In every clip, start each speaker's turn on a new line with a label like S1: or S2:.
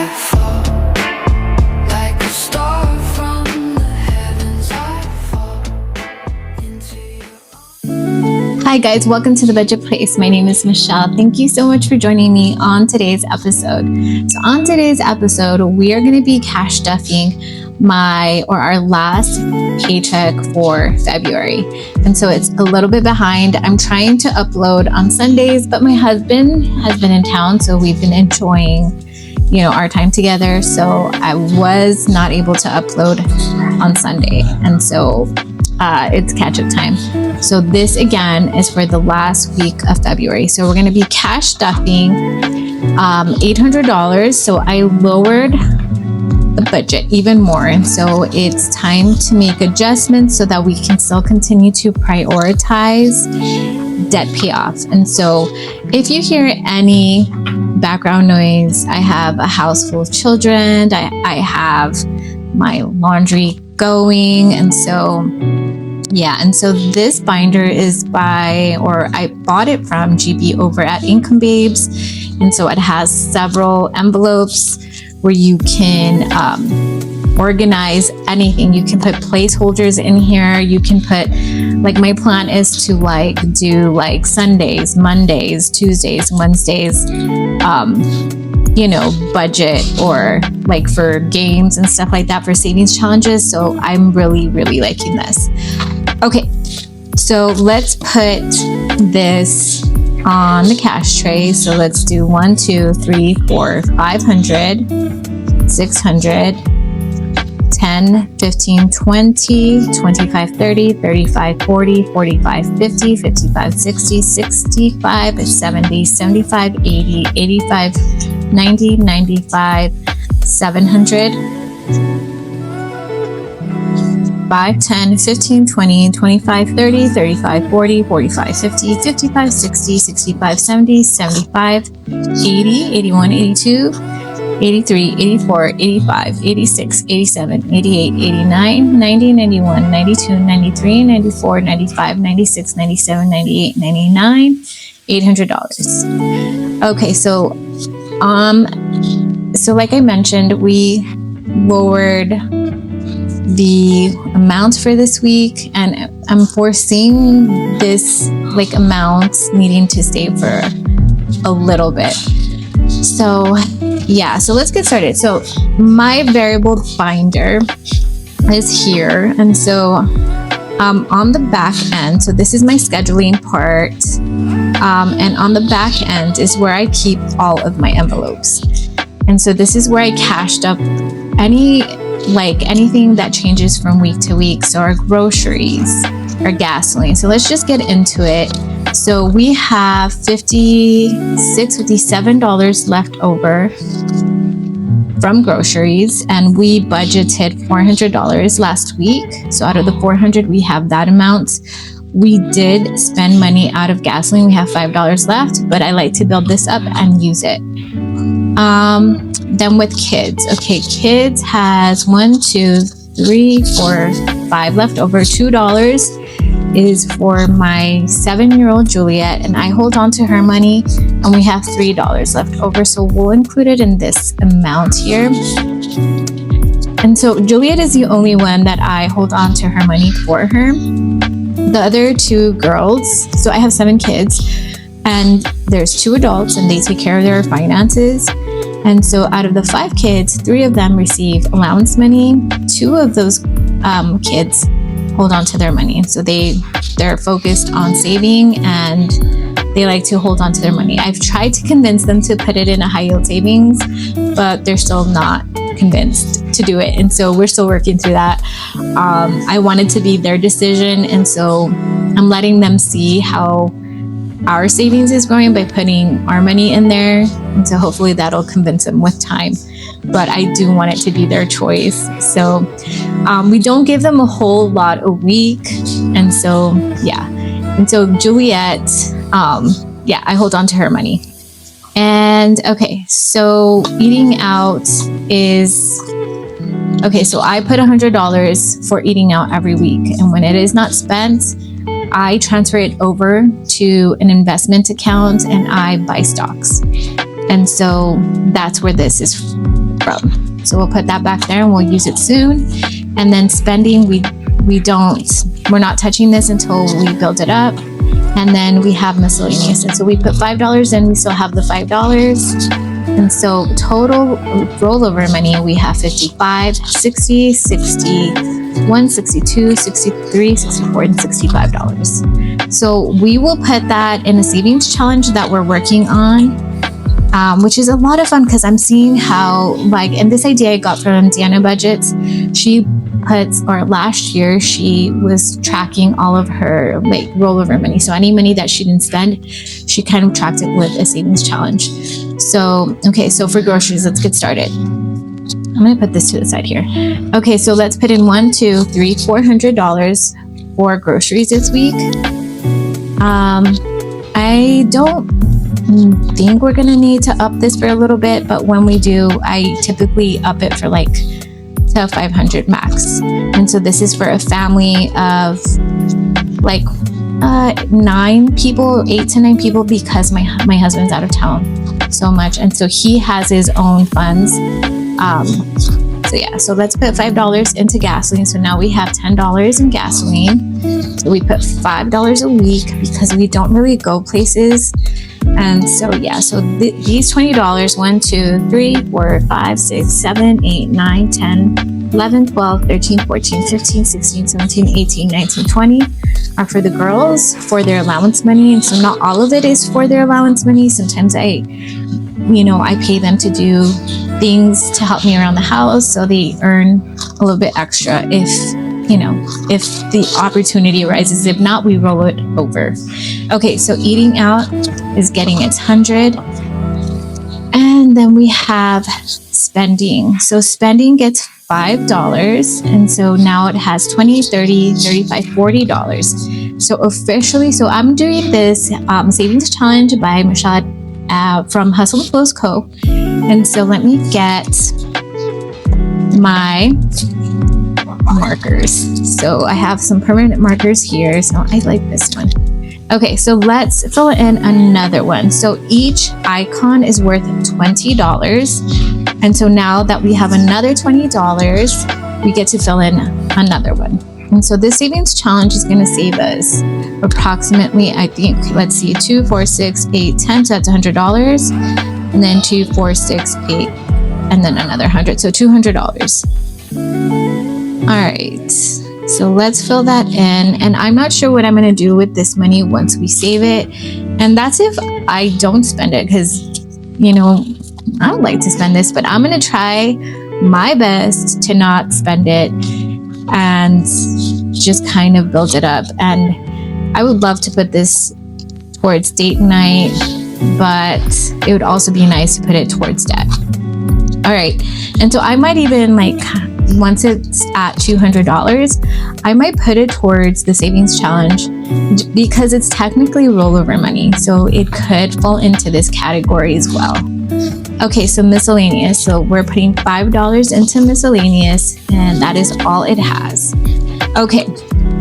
S1: I fall like a star from the heavens. I fall into your
S2: Hi guys, welcome to The Budget Place. My name is Michelle. Thank you so much for joining me on today's episode. So on today's episode, we are going to be cash stuffing our last paycheck for February. And so it's a little bit behind. I'm trying to upload on Sundays, but my husband has been in town, so we've been enjoying, our time together. So I was not able to upload on Sunday. And so it's catch-up time. So this again is for the last week of February. So we're going to be cash stuffing $800. So I lowered the budget even more, and so it's time to make adjustments so that we can still continue to prioritize debt payoff. And so if you hear any background noise, I have a house full of children, I have my laundry going, and so this binder is I bought it from GB over at Income Babes, and so it has several envelopes where you can organize anything. You can put placeholders in here. You can put, my plan is to do Sundays, Mondays, Tuesdays, Wednesdays, budget, or for games and stuff like that for savings challenges. So I'm really, really liking this. Okay, so let's put this on the cash tray. So let's do 1, 2, 3, 4, 500, 600, 10, 15, 20, 25, 30, 35, 40, 45, 50, 55, 60, 65, 70, 75, 80, 85, 90, 95, 700, 5, 10, 15, 20, 25, 30, 35, 40, 45, 50, 55, 60, 65, 70, 75, 80, 81, 82, 83, 84, 85, 86, 87, 88, 89, 90, 91, 92, 93, 94, 95, 96, 97, 98, 99, $800. Okay, so like I mentioned, we lowered the amount for this week, and I'm foreseeing this amount needing to stay for a little bit. So let's get started. So my variable binder is here, and so on the back end, so this is my scheduling part, and on the back end is where I keep all of my envelopes. And so this is where I cashed up anything that changes from week to week. So our groceries, our gasoline. So let's just get into it. So we have $57 left over from groceries, and we budgeted $400 last week. So out of the $400, we have that amount. We did spend money out of gasoline. We have $5 left, but I like to build this up and use it. Then with kids. Okay, kids has 1, 2, 3, 4, 5 left over. $2 is for my 7-year-old Juliet, and I hold on to her money, and we have $3 left over. So we'll include it in this amount here. And so Juliet is the only one that I hold on to her money for her. The other 2 girls, so I have 7 kids, and there's 2 adults, and they take care of their finances. And so out of the 5 kids, 3 of them receive allowance money. 2 of those kids hold on to their money. And so they're focused on saving, and they like to hold on to their money. I've tried to convince them to put it in a high yield savings, but they're still not convinced to do it. And so we're still working through that. I wanted to be their decision. And so I'm letting them see how our savings is growing by putting our money in there. And so hopefully that'll convince them with time. But I do want it to be their choice. So we don't give them a whole lot a week. And so, And so Juliet, I hold on to her money. And okay, so eating out is, so I put $100 for eating out every week. And when it is not spent, I transfer it over to an investment account and I buy stocks. And so that's where this is from. So we'll put that back there and we'll use it soon. And then spending, we're not touching this until we build it up. And then we have miscellaneous. And so we put $5 in, we still have the $5. And so total rollover money, we have 55, 60, 61, 62, 63, 64, and $65. So we will put that in a savings challenge that we're working on, which is a lot of fun because I'm seeing how, and this idea I got from Deanna Budgets. She last year she was tracking all of her rollover money. So any money that she didn't spend, she kind of tracked it with a savings challenge. So, okay, so for groceries, let's get started. I'm going to put this to the side here. Okay, so let's put in $400 for groceries this week. I don't think we're going to need to up this for a little bit, but when we do, I typically up it for to 500 max. And so this is for a family of 9 people, 8 to 9 people, because my husband's out of town so much, and so he has his own funds. So let's put $5 into gasoline. So now we have $10 in gasoline. So we put $5 a week because we don't really go places. And so these $20, 1, 2, 3, 4, 5, 6, 7, 8, 9, 10, 11, 12, 13, 14, 15, 16, 17, 18, 19, 20 are for the girls for their allowance money. And so not all of it is for their allowance money. Sometimes I pay them to do things to help me around the house, so they earn a little bit extra if the opportunity arises. If not, we roll it over. Okay, so eating out is getting its 100. And then we have spending. So spending gets $5. And so now it has $20, $30, $35, $40. So officially, I'm doing this savings challenge by Michelle from Hustle and Flows Co. And so let me get my markers. So I have some permanent markers here. So I like this one. Okay, so let's fill in another one. So each icon is worth $20. And so now that we have another $20, we get to fill in another one. And so this savings challenge is going to save us approximately, I think, 2, 4, 6, 8, 10. So that's $100. And then 2, 4, 6, 8, and then another 100. So $200. All right. So let's fill that in. And I'm not sure what I'm going to do with this money once we save it. And that's if I don't spend it, because, I would like to spend this, but I'm going to try my best to not spend it and just kind of build it up. And I would love to put this towards date night, but it would also be nice to put it towards debt. All right. And so I might even once it's at $200, I might put it towards the savings challenge because it's technically rollover money. So it could fall into this category as well. Okay, so miscellaneous. So we're putting $5 into miscellaneous, and that is all it has. Okay,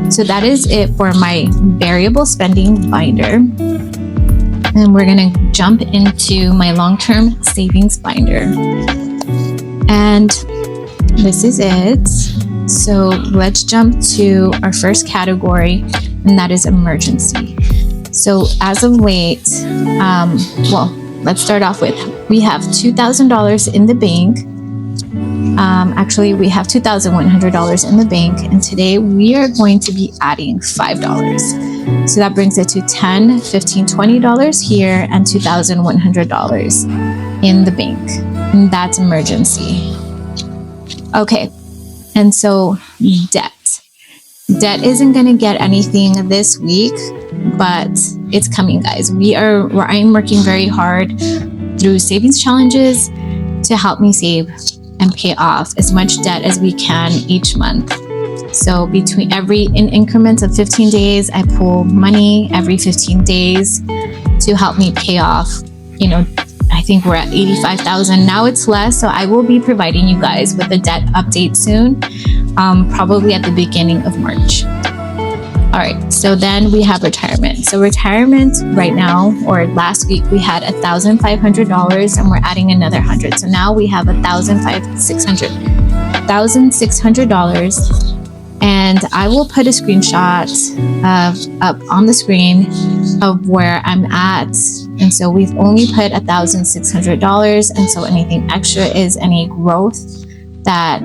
S2: so that is it for my variable spending binder. And we're gonna jump into my long-term savings binder. And this is it. So let's jump to our first category, and that is emergency. So as of late, let's start off with, we have $2,000 in the bank. Actually, we have $2,100 in the bank, and today we are going to be adding $5. So that brings it to $10, $15, $20 here, and $2,100 in the bank. And that's emergency. Okay, and so debt. Debt isn't going to get anything this week, but it's coming, guys. I'm working very hard through savings challenges to help me save and pay off as much debt as we can each month. So in increments of 15 days, I pull money every 15 days to help me pay off. I think we're at $85,000 now. It's less, so I will be providing you guys with a debt update soon, probably at the beginning of March. All right, so then we have retirement. So retirement right now, or last week, we had $1,500 and we're adding another 100. So now we have $1,600. And I will put a screenshot up on the screen of where I'm at. And so we've only put $1,600. And so anything extra is any growth that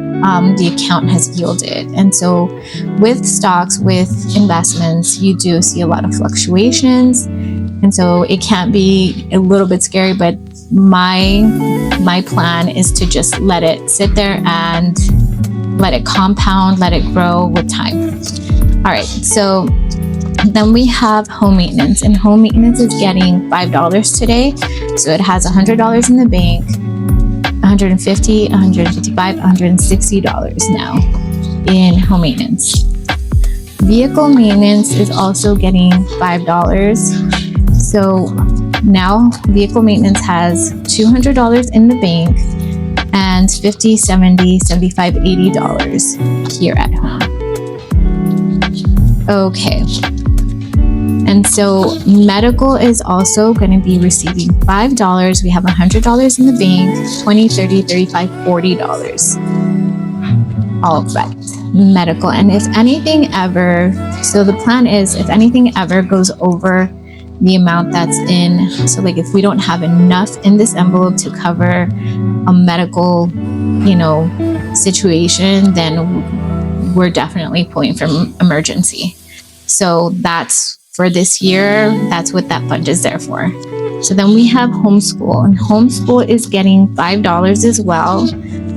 S2: the account has yielded. And so with stocks, with investments, you do see a lot of fluctuations. And so it can be a little bit scary, but my plan is to just let it sit there and let it compound, let it grow with time. All right, so then we have home maintenance, and home maintenance is getting $5 today. So it has $100 in the bank, $150, $155, $160 now in home maintenance. Vehicle maintenance is also getting $5. So now vehicle maintenance has $200 in the bank and $50, $70, $75, $80 here at home. Okay. And so medical is also going to be receiving $5. We have $100 in the bank, $20, $30, $35, $40. All right, medical. And if anything ever, so the plan is if anything ever goes over the amount that's in, so like if we don't have enough in this envelope to cover a medical, situation, then we're definitely pulling from emergency. So that's for this year, that's what that fund is there for. So then we have homeschool, and homeschool is getting $5 as well.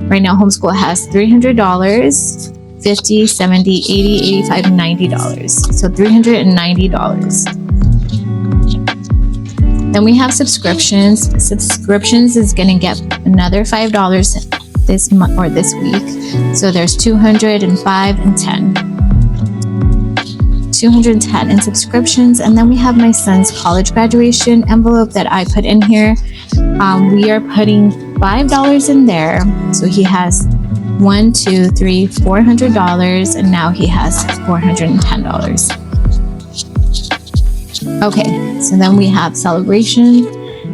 S2: Right now, homeschool has $300, $50, $70, $80, $85, $90. So $390. Then we have subscriptions. Subscriptions is going to get another $5 this month or this week. So there's 205 and 10. 210 in subscriptions. And then we have my son's college graduation envelope that I put in here. We are putting $5 in there. So he has $400, and now he has $410. Okay, so then we have celebrations,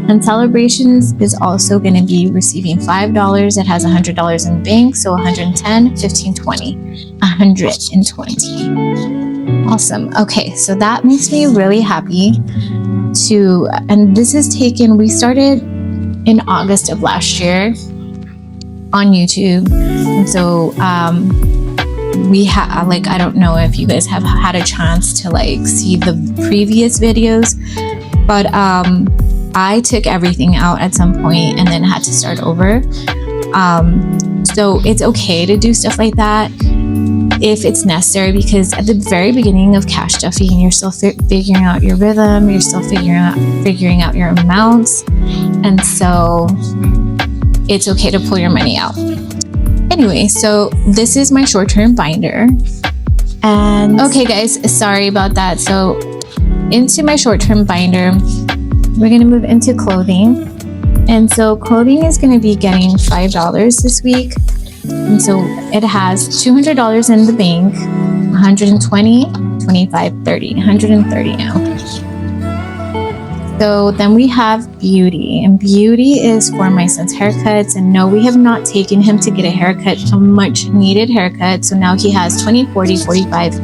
S2: and celebrations is also going to be receiving $5. It has $100 in the bank, so 110, 15, 20, 120. Awesome. Okay, so that makes me really happy and this is we started in August of last year on YouTube. And so we have I don't know if you guys have had a chance to see the previous videos, but I took everything out at some point and then had to start over. So it's okay to do stuff like that if it's necessary, because at the very beginning of cash stuffing, you're still figuring out your rhythm, you're still figuring out your amounts, and so it's okay to pull your money out. Anyway, so this is my short-term binder. And okay guys, sorry about that. So into my short-term binder, we're going to move into clothing. And so clothing is going to be getting $5 this week. And so it has $200 in the bank, 120, 25, 30, 130 now. So then we have beauty, and beauty is for my son's haircuts. And no, we have not taken him to get a haircut, a much needed haircut. So now he has 20, 40, 45,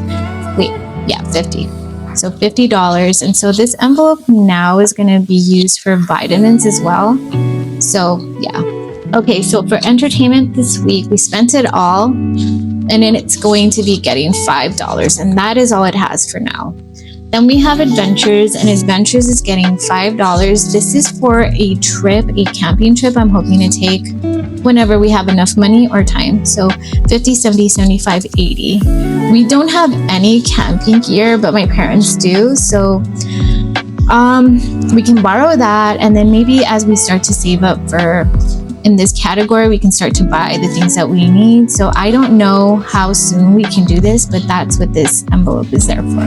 S2: 50. So $50. And so this envelope now is going to be used for vitamins as well. So yeah. Okay, so for entertainment this week, we spent it all, and then it's going to be getting $5, and that is all it has for now. Then we have adventures, and adventures is getting $5. This is for a trip, a camping trip I'm hoping to take whenever we have enough money or time. So 50, 70, 75, 80. We don't have any camping gear, but my parents do. So we can borrow that, and then maybe as we start to save up in this category, we can start to buy the things that we need. So I don't know how soon we can do this, but that's what this envelope is there for.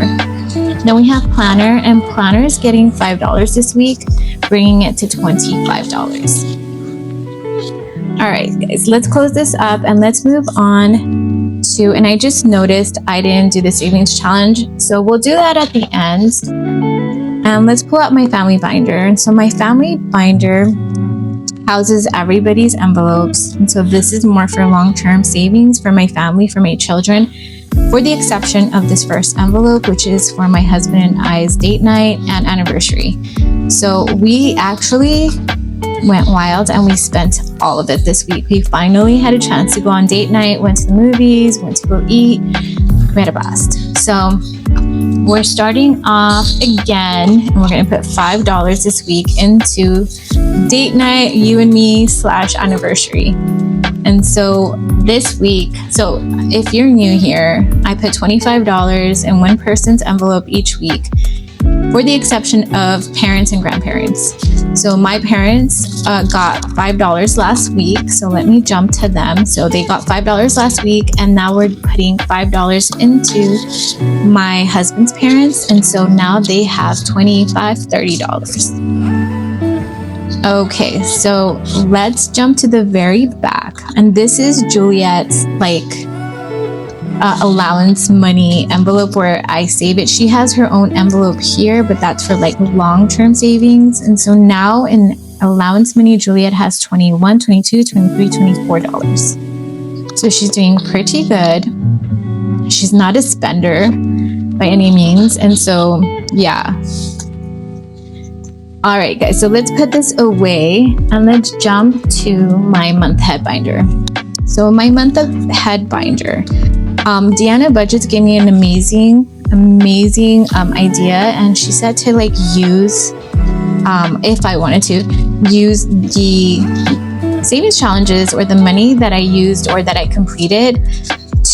S2: Then we have planner, and planner is getting $5 this week, bringing it to $25. All right, guys, let's close this up and let's move on too. And I just noticed I didn't do the savings challenge. So we'll do that at the end. And let's pull out my family binder. And so my family binder houses everybody's envelopes. And so this is more for long-term savings for my family, for my children, for the exception of this first envelope, which is for my husband and I's date night and anniversary. So we actually went wild and we spent all of it this week. We finally had a chance to go on date night, went to the movies, went to go eat. We had a blast. So we're starting off again, and we're going to put $5 this week into date night, you and me / anniversary. And so this week, so if you're new here, I put $25 in one person's envelope each week, for the exception of parents and grandparents. So my parents got $5 last week. So let me jump to them. So they got $5 last week, and now we're putting $5 into my husband's parents. And so now they have $25, $30. Okay, so let's jump to the very back. And this is Juliet's allowance money envelope where I save it. She has her own envelope here, but that's for long-term savings. And so now in allowance money, Juliet has $21, $22, $23, $24. So she's doing pretty good. She's not a spender by any means. And so, yeah. All right, guys, so let's put this away and let's jump to my month head binder. So my month of head binder, Deanna Budgets gave me an amazing idea, and she said to use, if I wanted to, use the savings challenges or the money that I used or that I completed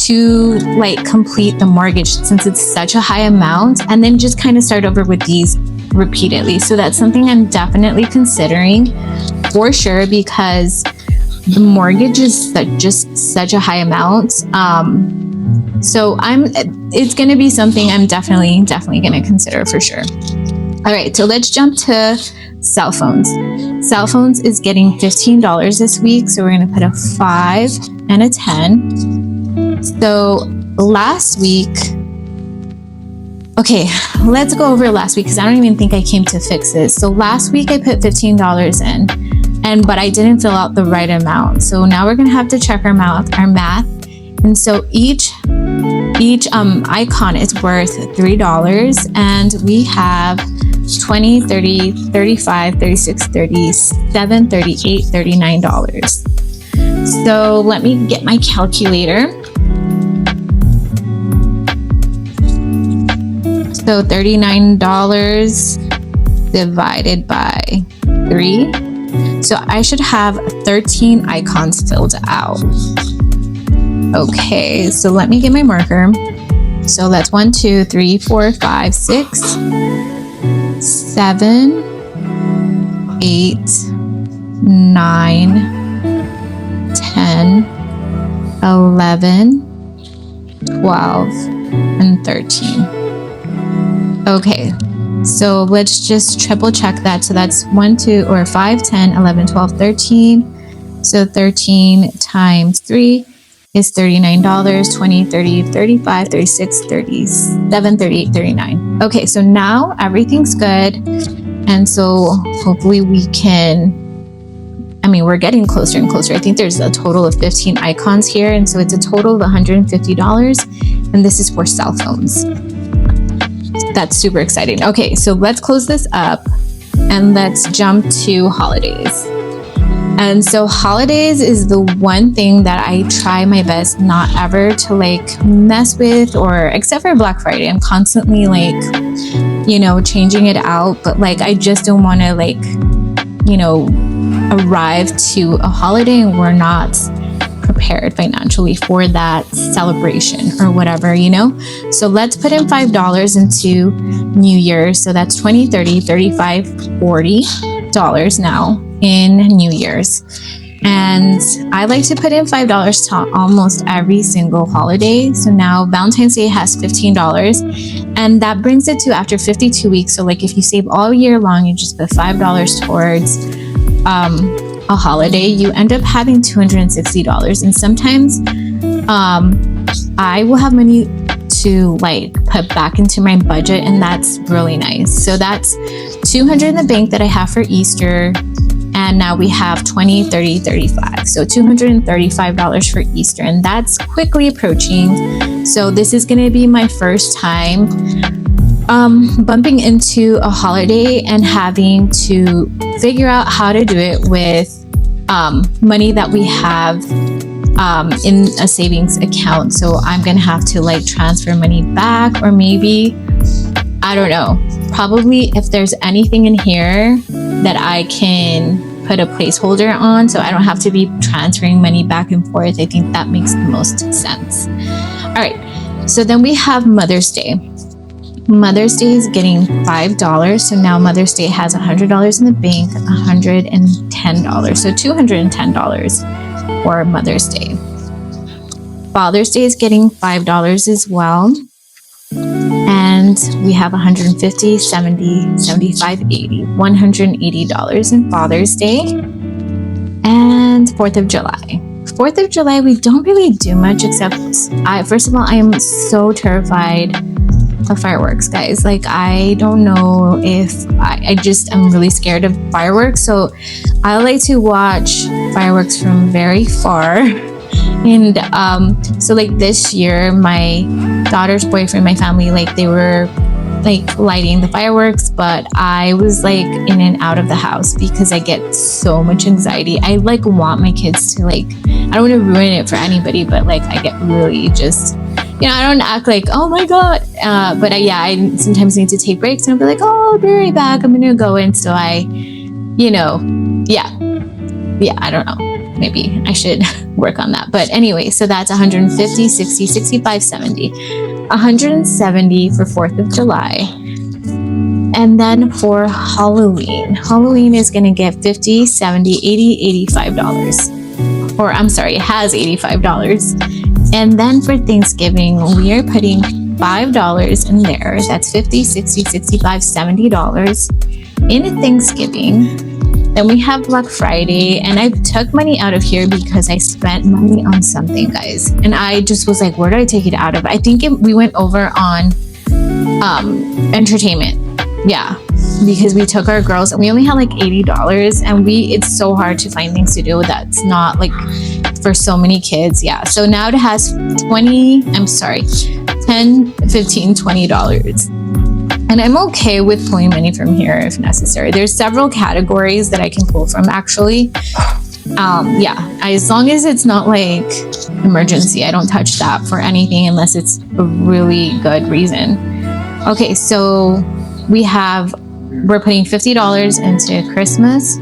S2: to complete the mortgage, since it's such a high amount, and then just kind of start over with these repeatedly. So that's something I'm definitely considering for sure, because the mortgage is just such a high amount. So it's going to be something I'm definitely going to consider for sure. All right, so let's jump to cell phones. Cell phones is getting $15 this week. So we're going to put a 5 and a 10. So last week, okay, let's go over last week because I don't even think I came to fix this. So last week I put $15 in, but I didn't fill out the right amount. So now we're going to have to check our math. And so each icon is worth $3, and we have 20, 30, 35, 36, 37, 38, $39. So let me get my calculator. So $39 divided by 3. So I should have 13 icons filled out. Okay, so let me get my marker. So that's 1, 2, 3, 4, 5, 6, 7, 8, 9, 10, 11, 12, and 13. Okay, so let's just triple check that. So that's 1, 2, or 5, 10, 11, 12, 13. So 13 times 3 is $39, 20, 30, 35, 36, 37, 38, 39. Okay, so now everything's good. And so hopefully we can, we're getting closer and closer. I think there's a total of 15 icons here. And so it's a total of $150. And this is for cell phones. That's super exciting. Okay, so let's close this up and let's jump to holidays. And so holidays is the one thing that I try my best not ever to mess with, or except for Black Friday. I'm constantly changing it out, but I just don't want to arrive to a holiday and we're not prepared financially for that celebration or whatever, So let's put in $5 into New Year's. So that's $20, $30, $35, $40 now in New Year's. And I like to put in $5 to almost every single holiday. So now Valentine's Day has $15, and that brings it to after 52 weeks. So if you save all year long, you just put $5 towards a holiday, you end up having $260. And sometimes I will have money to like put back into my budget, and that's really nice. So that's $200 in the bank that I have for Easter, and now we have 20, 30, 35. So $235 for Easter, and that's quickly approaching. So this is going to be my first time bumping into a holiday and having to figure out how to do it with money that we have in a savings account. So I'm gonna have to like transfer money back, or maybe, I don't know, probably if there's anything in here that I can put a placeholder on so I don't have to be transferring money back and forth. I think that makes the most sense. All right, so then we have Mother's Day. Mother's Day is getting $5. So now Mother's Day has $100 in the bank, $110. So $210 for Mother's Day. Father's Day is getting $5 as well. And we have 150, 70, 75, 80, $180 in Father's Day. And 4th of July. 4th of July, we don't really do much except, first of all, I am so terrified of fireworks, guys. Like, I don't know if I'm really scared of fireworks. So I like to watch fireworks from very far. And so like this year, my daughter's boyfriend, my family, like they were like lighting the fireworks, but I was like in and out of the house because I get so much anxiety. I like want my kids to like, I don't want to ruin it for anybody, but like I get really just, I don't act like, oh my God. But I sometimes need to take breaks and I'll be like, oh, I'll be right back. I'm going to go. And so I don't know. Maybe I should work on that. But anyway, so that's 150, 60, 65, 70. 170 for 4th of July. And then for Halloween. Halloween is going to get 50, 70, 80, $85. Or I'm sorry, it has $85. And then for Thanksgiving, we are putting $5 in there. That's 50, 60, 65, $70 in Thanksgiving. Then we have Black Friday, and I took money out of here because I spent money on something, guys. And I just was like, where do I take it out of? I think we went over on entertainment. Yeah, because we took our girls and we only had like $80, and it's so hard to find things to do that's not like for so many kids. Yeah, so now it has $10, $15, $20. And I'm okay with pulling money from here if necessary. There's several categories that I can pull from, actually. As long as it's not like emergency, I don't touch that for anything unless it's a really good reason. Okay, so we're putting $50 into Christmas,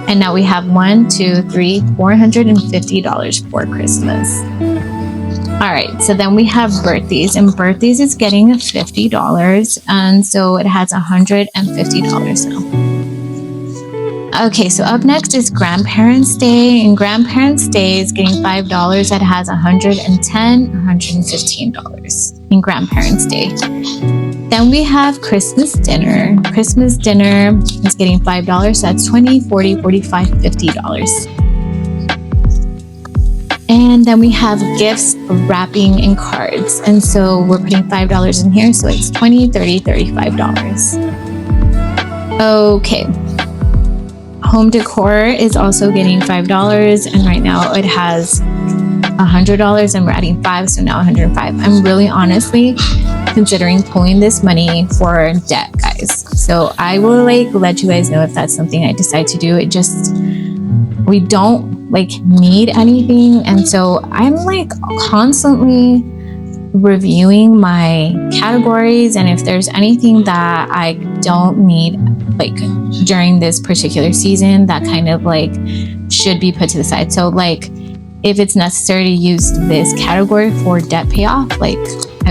S2: and now we have $450 for Christmas. All right, so then we have birthdays, and birthdays is getting $50, and so it has $150 now. Okay, so up next is Grandparents' Day, and Grandparents' Day is getting $5. That has $110, $115 in Grandparents' Day. Then we have Christmas dinner. Christmas dinner is getting $5. So that's $20, $40, $45, $50. And then we have gifts, wrapping, and cards. And so we're putting $5 in here. So it's $20, $30, $35. Okay. Home decor is also getting $5. And right now it has $100, and we're adding $5. So now $105. I'm really honestly considering pulling this money for debt, guys. So I will let you guys know if that's something I decide to do. We don't need anything, and so I'm constantly reviewing my categories, and if there's anything that I don't need during this particular season that kind of should be put to the side. So if it's necessary to use this category for debt payoff, I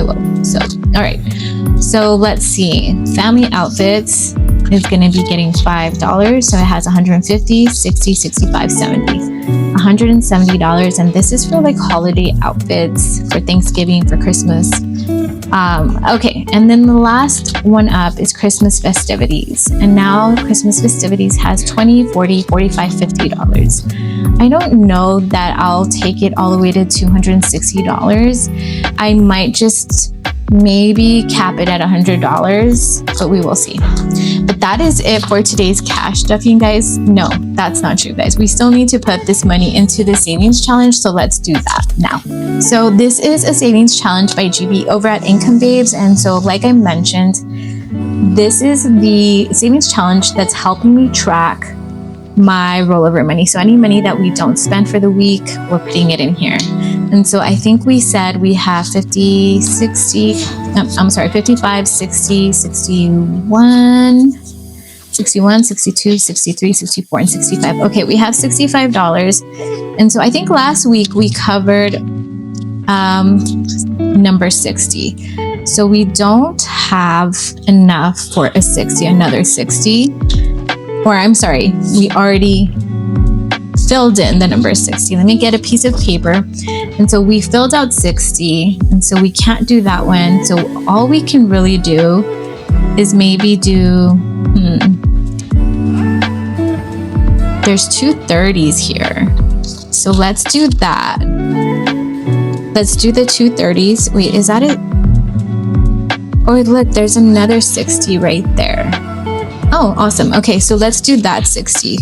S2: will. So all right, so let's see. Family outfits is going to be getting $5. So it has 150, 60, 65, 70, $170. And this is for holiday outfits for Thanksgiving, for Christmas. Okay, and then the last one up is Christmas festivities. And now Christmas festivities has $20, $40, $45, $50. I don't know that I'll take it all the way to $260. I might just maybe cap it at $100, but we will see. But that is it for today's cash stuffing, guys. No, that's not true, guys. We still need to put this money into the savings challenge, so let's do that now. So this is a savings challenge by GB over at Income Babes, and so like I mentioned, this is the savings challenge that's helping me track my rollover money. So any money that we don't spend for the week, we're putting it in here. And so I think we said we have 55, 60, 61, 62, 63, 64, and 65. Okay, we have $65. And so I think last week we covered number 60. So we don't have enough for a 60, another 60. Or I'm sorry, we already filled in the number 60. Let me get a piece of paper. And so we filled out 60, and so we can't do that one. So all we can really do is maybe do, there's two 30s here. So let's do that. Let's do the two 30s. Wait, is that it? Oh, look, there's another 60 right there. Oh, awesome. Okay, so let's do that 60.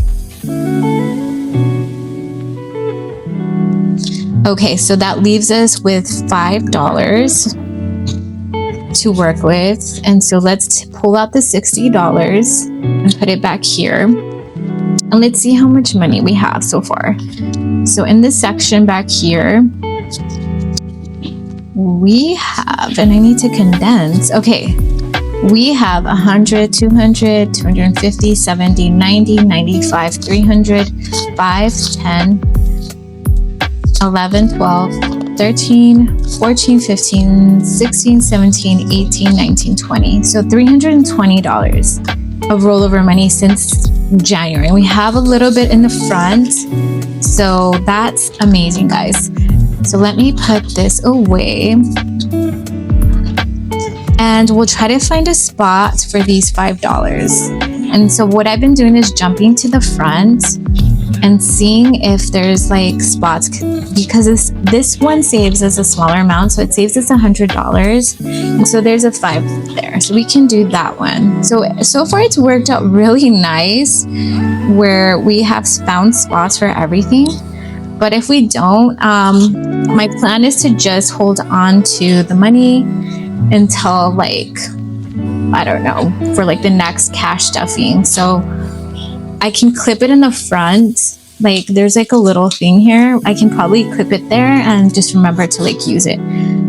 S2: Okay, so that leaves us with $5 to work with. And so let's pull out the $60 and put it back here. And let's see how much money we have so far. So in this section back here, we have, and I need to condense. Okay, we have 100, 200, 250, 70, 90, 95, 300, 5, 10, 11, 12, 13, 14, 15, 16, 17, 18, 19, 20. So $320 of rollover money since January. We have a little bit in the front. So that's amazing, guys. So let me put this away. And we'll try to find a spot for these $5. And so what I've been doing is jumping to the front and seeing if there's like spots, because this one saves us a smaller amount, so it saves us $100, and so there's a 5 there, so we can do that one. So far it's worked out really nice where we have found spots for everything. But if we don't, my plan is to just hold on to the money until like, I don't know, for like the next cash stuffing. So I can clip it in the front. Like there's like a little thing here. I can probably clip it there and just remember to like use it.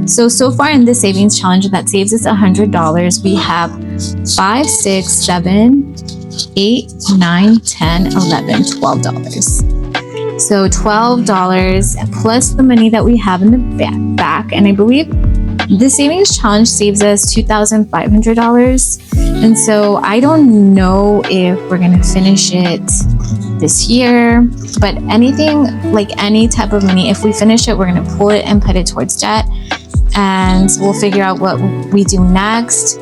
S2: So far in this savings challenge that saves us $100, we have 5, 6, 7, 8, 9, 10, 11, $12. So $12 plus the money that we have in the back. And I believe the savings challenge saves us $2,500. And so I don't know if we're going to finish it this year, but anything, like any type of money, if we finish it, we're going to pull it and put it towards debt. And we'll figure out what we do next.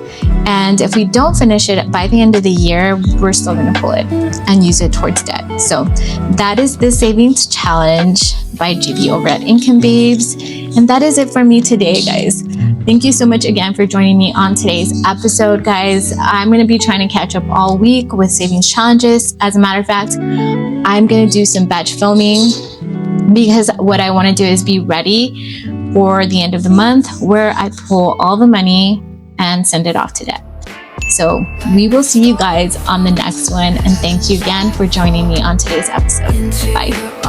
S2: And if we don't finish it by the end of the year, we're still going to pull it and use it towards debt. So that is the savings challenge by GB over at Income Babes. And that is it for me today, guys. Thank you so much again for joining me on today's episode, guys. I'm going to be trying to catch up all week with savings challenges. As a matter of fact, I'm going to do some batch filming because what I want to do is be ready for the end of the month where I pull all the money and send it off to debt. So we will see you guys on the next one. And thank you again for joining me on today's episode. Bye.